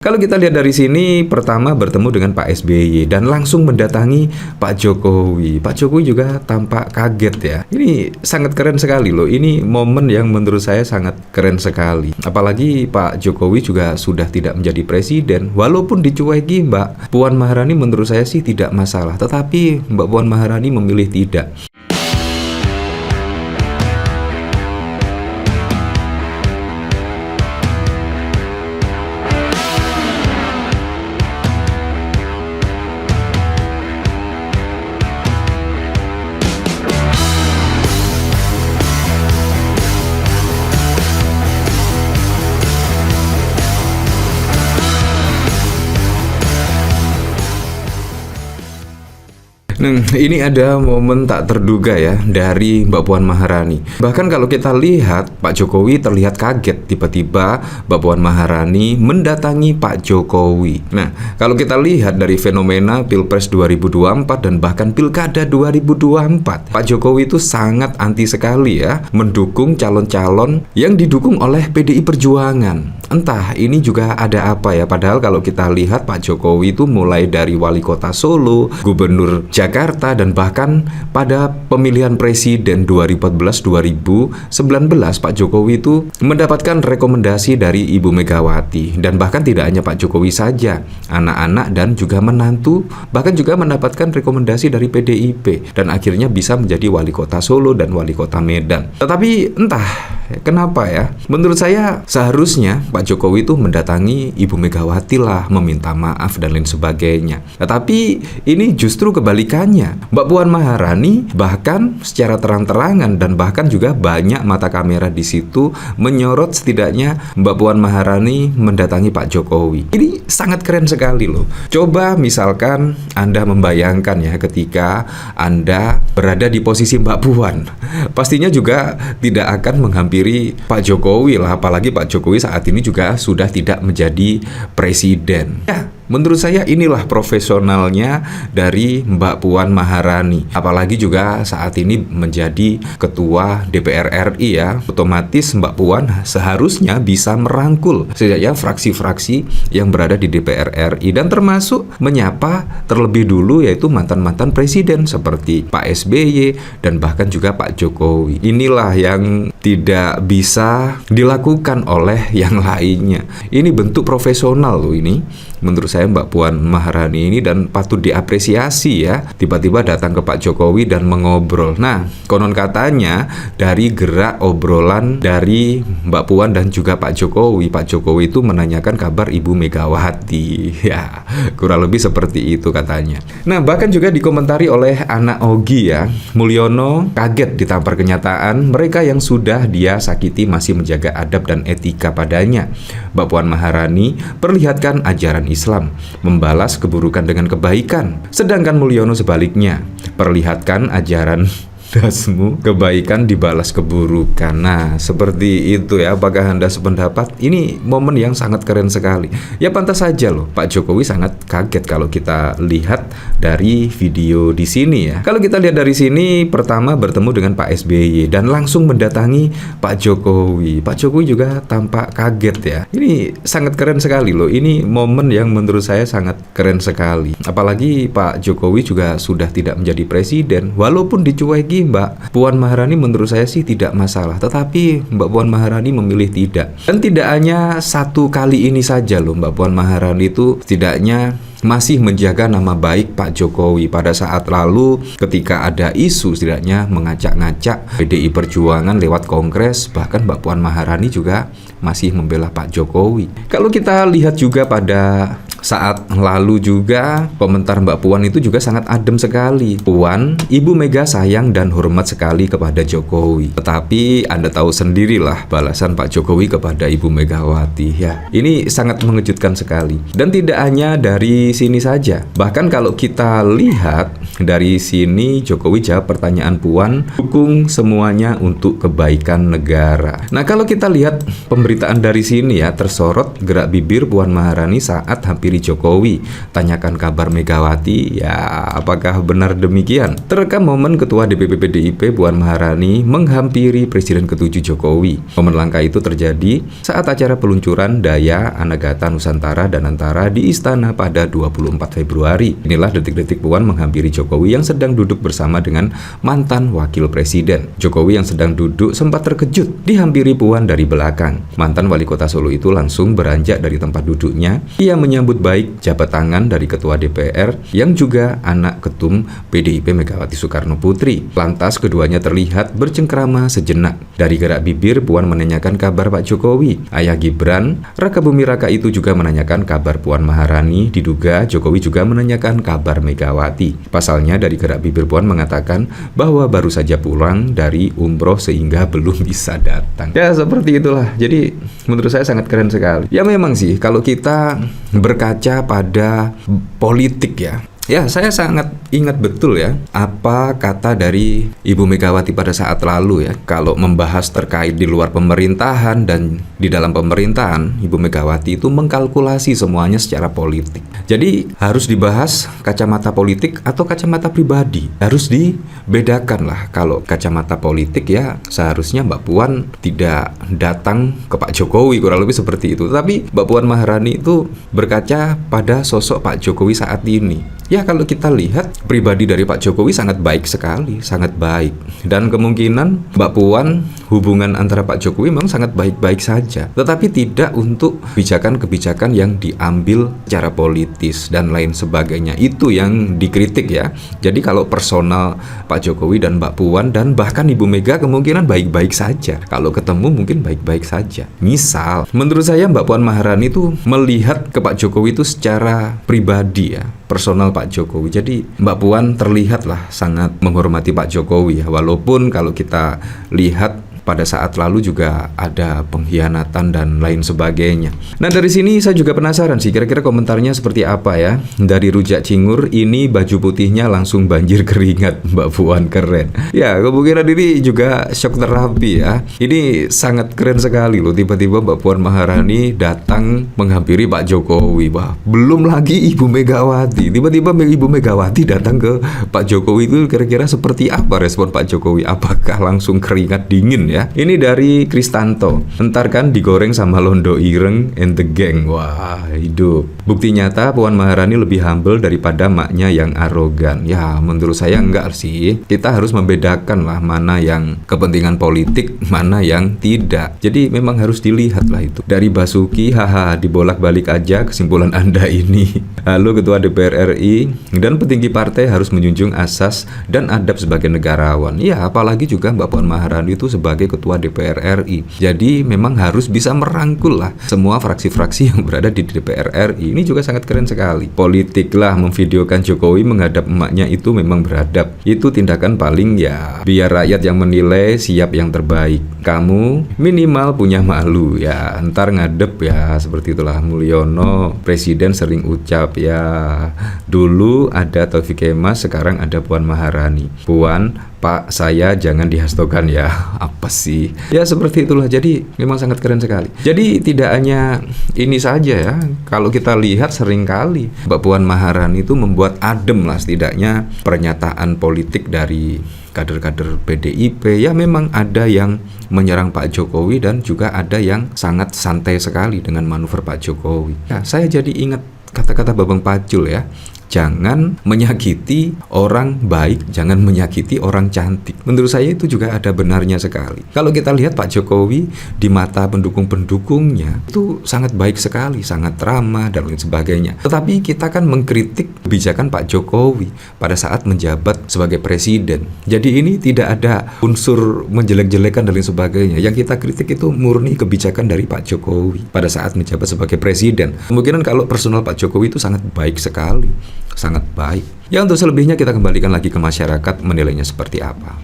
Kalau kita lihat dari sini, pertama bertemu dengan Pak SBY dan langsung mendatangi Pak Jokowi. Pak Jokowi juga tampak kaget ya. Ini sangat keren sekali loh. Ini momen yang menurut saya sangat keren sekali. Apalagi Pak Jokowi juga sudah tidak menjadi presiden. Walaupun dicueki Mbak Puan Maharani, menurut saya sih tidak masalah. Tetapi Mbak Puan Maharani memilih tidak. Nah, ini ada momen tak terduga ya dari Mbak Puan Maharani. Bahkan kalau kita lihat, Pak Jokowi terlihat kaget tiba-tiba Mbak Puan Maharani mendatangi Pak Jokowi. Nah, kalau kita lihat dari fenomena Pilpres 2024 dan bahkan Pilkada 2024, Pak Jokowi itu sangat anti sekali ya mendukung calon-calon yang didukung oleh PDI Perjuangan. Entah ini juga ada apa ya, padahal kalau kita lihat Pak Jokowi itu mulai dari wali kota Solo, gubernur Jakarta, dan bahkan pada pemilihan presiden 2014-2019 Pak Jokowi itu mendapatkan rekomendasi dari Ibu Megawati. Dan bahkan tidak hanya Pak Jokowi saja, anak-anak dan juga menantu bahkan juga mendapatkan rekomendasi dari PDIP dan akhirnya bisa menjadi wali kota Solo dan wali kota Medan. Tetapi entah kenapa ya, menurut saya seharusnya Pak Jokowi itu mendatangi Ibu Megawati lah, meminta maaf dan lain sebagainya. Tetapi ini justru kebalikannya. Mbak Puan Maharani bahkan secara terang-terangan dan bahkan juga banyak mata kamera di situ menyorot setidaknya Mbak Puan Maharani mendatangi Pak Jokowi. Ini sangat keren sekali loh. Coba misalkan Anda membayangkan ya ketika Anda berada di posisi Mbak Puan, pastinya juga tidak akan menghampiri Pak Jokowi lah, apalagi Pak Jokowi saat ini juga sudah tidak menjadi presiden. Ya, menurut saya inilah profesionalnya dari Mbak Puan Maharani. Apalagi juga saat ini menjadi ketua DPR RI ya. Otomatis Mbak Puan seharusnya bisa merangkul setidaknya fraksi-fraksi yang berada di DPR RI dan termasuk menyapa terlebih dulu yaitu mantan-mantan presiden seperti Pak SBY dan bahkan juga Pak Jokowi. Inilah yang tidak bisa dilakukan oleh yang lainnya. Ini bentuk profesional loh ini menurut saya Mbak Puan Maharani ini, dan patut diapresiasi ya. Tiba-tiba datang ke Pak Jokowi dan mengobrol. Nah, konon katanya dari gerak obrolan dari Mbak Puan dan juga Pak Jokowi itu menanyakan kabar Ibu Megawati. Ya, kurang lebih seperti itu katanya. Nah, bahkan juga dikomentari oleh anak Ogi ya, Mulyono kaget ditampar kenyataan mereka yang sudah dia sakiti masih menjaga adab dan etika padanya. Mbak Puan Maharani perlihatkan ajaran Islam, membalas keburukan dengan kebaikan. Sedangkan Mulyono sebaliknya, perlihatkan ajaran dasmu, kebaikan dibalas keburukan. Nah, seperti itu ya. Apakah Anda sependapat? Ini momen yang sangat keren sekali. Ya pantas saja loh, Pak Jokowi sangat kaget kalau kita lihat dari video di sini ya. Kalau kita lihat dari sini, pertama bertemu dengan Pak SBY dan langsung mendatangi Pak Jokowi. Pak Jokowi juga tampak kaget ya. Ini sangat keren sekali loh. Ini momen yang menurut saya sangat keren sekali. Apalagi Pak Jokowi juga sudah tidak menjadi presiden. Walaupun dicueki Mbak Puan Maharani, menurut saya sih tidak masalah. Tetapi Mbak Puan Maharani memilih tidak. Dan tidak hanya satu kali ini saja loh, Mbak Puan Maharani itu setidaknya masih menjaga nama baik Pak Jokowi. Pada saat lalu ketika ada isu setidaknya mengacak-ngacak PDI Perjuangan lewat kongres, bahkan Mbak Puan Maharani juga masih membela Pak Jokowi. Kalau kita lihat juga pada saat lalu juga komentar Mbak Puan itu juga sangat adem sekali. Puan, Ibu Mega sayang dan hormat sekali kepada Jokowi. Tetapi Anda tahu sendirilah balasan Pak Jokowi kepada Ibu Megawati ya. Ini sangat mengejutkan sekali. Dan tidak hanya dari sini saja. Bahkan kalau kita lihat dari sini, Jokowi jawab pertanyaan Puan, dukung semuanya untuk kebaikan negara. Nah, kalau kita lihat pemberitaan dari sini ya, tersorot gerak bibir Puan Maharani saat hampir menghampiri Jokowi, tanyakan kabar Megawati. Ya, apakah benar demikian? Terekam momen Ketua DPP PDIP Puan Maharani menghampiri Presiden ke-7 Jokowi. Momen langka itu terjadi saat acara peluncuran Daya Anagata Nusantara dan Antara di Istana pada 24 Februari. Inilah detik-detik Puan menghampiri Jokowi yang sedang duduk bersama dengan mantan wakil presiden. Jokowi yang sedang duduk sempat terkejut dihampiri Puan dari belakang. Mantan wali kota Solo itu langsung beranjak dari tempat duduknya. Ia menyambut baik jabat tangan dari Ketua DPR yang juga anak ketum PDIP Megawati Soekarno Putri. Lantas keduanya terlihat bercengkrama sejenak. Dari gerak bibir Puan menanyakan kabar Pak Jokowi. Ayah Gibran, Raka Bumi Raka itu juga menanyakan kabar Puan Maharani. Diduga Jokowi juga menanyakan kabar Megawati. Pasalnya dari gerak bibir Puan mengatakan bahwa baru saja pulang dari umroh sehingga belum bisa datang. Ya seperti itulah. Jadi menurut saya sangat keren sekali. Ya memang sih kalau kita berkaca pada politik ya, saya sangat ingat betul ya apa kata dari Ibu Megawati pada saat lalu ya. Kalau membahas terkait di luar pemerintahan dan di dalam pemerintahan, Ibu Megawati itu mengkalkulasi semuanya secara politik. Jadi harus dibahas kacamata politik atau kacamata pribadi. Harus dibedakan lah. Kalau kacamata politik ya seharusnya Mbak Puan tidak datang ke Pak Jokowi, kurang lebih seperti itu. Tapi Mbak Puan Maharani itu berkaca pada sosok Pak Jokowi saat ini. Ya kalau kita lihat pribadi dari Pak Jokowi sangat baik sekali, sangat baik. Dan kemungkinan Mbak Puan hubungan antara Pak Jokowi memang sangat baik-baik saja. Tetapi tidak untuk kebijakan-kebijakan yang diambil secara politis dan lain sebagainya. Itu yang dikritik ya. Jadi kalau personal Pak Jokowi dan Mbak Puan dan bahkan Ibu Mega kemungkinan baik-baik saja. Kalau ketemu mungkin baik-baik saja. Misal, menurut saya Mbak Puan Maharani itu melihat ke Pak Jokowi itu secara pribadi ya. Personal Pak Jokowi. Jadi Mbak Puan terlihatlah sangat menghormati Pak Jokowi ya. Walaupun kalau kita lihat pada saat lalu juga ada pengkhianatan dan lain sebagainya. Nah dari sini saya juga penasaran sih kira-kira komentarnya seperti apa ya. Dari Rujak Cingur, ini baju putihnya langsung banjir keringat, Mbak Puan keren. Ya kemungkinan ini juga shock terapi ya. Ini sangat keren sekali loh. Tiba-tiba Mbak Puan Maharani datang menghampiri Pak Jokowi. Wah, belum lagi Ibu Megawati. Tiba-tiba Ibu Megawati datang ke Pak Jokowi, itu kira-kira seperti apa respon Pak Jokowi? Apakah langsung keringat dingin ya? Ini dari Kristanto. Entar kan digoreng sama Londo Ireng and the gang. Wah, hidup. Bukti nyata Puan Maharani lebih humble daripada maknya yang arogan. Ya, menurut saya enggak sih. Kita harus membedakan lah mana yang kepentingan politik, mana yang tidak. Jadi memang harus dilihat lah itu. Dari Basuki, haha, dibolak-balik aja kesimpulan Anda ini. Halo Ketua DPR RI dan petinggi partai harus menjunjung asas dan adab sebagai negarawan. Ya, apalagi juga Mbak Puan Maharani itu sebagai Ketua DPR RI. Jadi memang harus bisa merangkul lah semua fraksi-fraksi yang berada di DPR RI. Ini juga sangat keren sekali. Politik lah memvideokan Jokowi menghadap emaknya itu memang beradab. Itu tindakan paling ya biar rakyat yang menilai siap yang terbaik. Kamu minimal punya malu ya. Ntar ngadep ya seperti itulah Mulyono. Presiden sering ucap ya. Dulu ada Taufik Kemas, sekarang ada Puan Maharani. Puan, Pak, saya jangan dihastokan ya. Apa sih? Ya seperti itulah. Jadi memang sangat keren sekali. Jadi tidak hanya ini saja ya. Kalau kita lihat seringkali Mbak Puan Maharani itu membuat adem lah setidaknya pernyataan politik dari kader-kader PDIP. Ya memang ada yang menyerang Pak Jokowi dan juga ada yang sangat santai sekali dengan manuver Pak Jokowi. Ya, saya jadi ingat kata-kata Bambang Pacul ya. Jangan menyakiti orang baik, jangan menyakiti orang cantik. Menurut saya itu juga ada benarnya sekali. Kalau kita lihat Pak Jokowi di mata pendukung-pendukungnya itu sangat baik sekali, sangat ramah dan lain sebagainya. Tetapi kita kan mengkritik kebijakan Pak Jokowi pada saat menjabat sebagai presiden. Jadi ini tidak ada unsur menjelek-jelekan dan lain sebagainya. Yang kita kritik itu murni kebijakan dari Pak Jokowi pada saat menjabat sebagai presiden. Kemungkinan kalau personal Pak Jokowi itu sangat baik sekali. Sangat baik. Ya untuk selebihnya kita kembalikan lagi ke masyarakat menilainya seperti apa.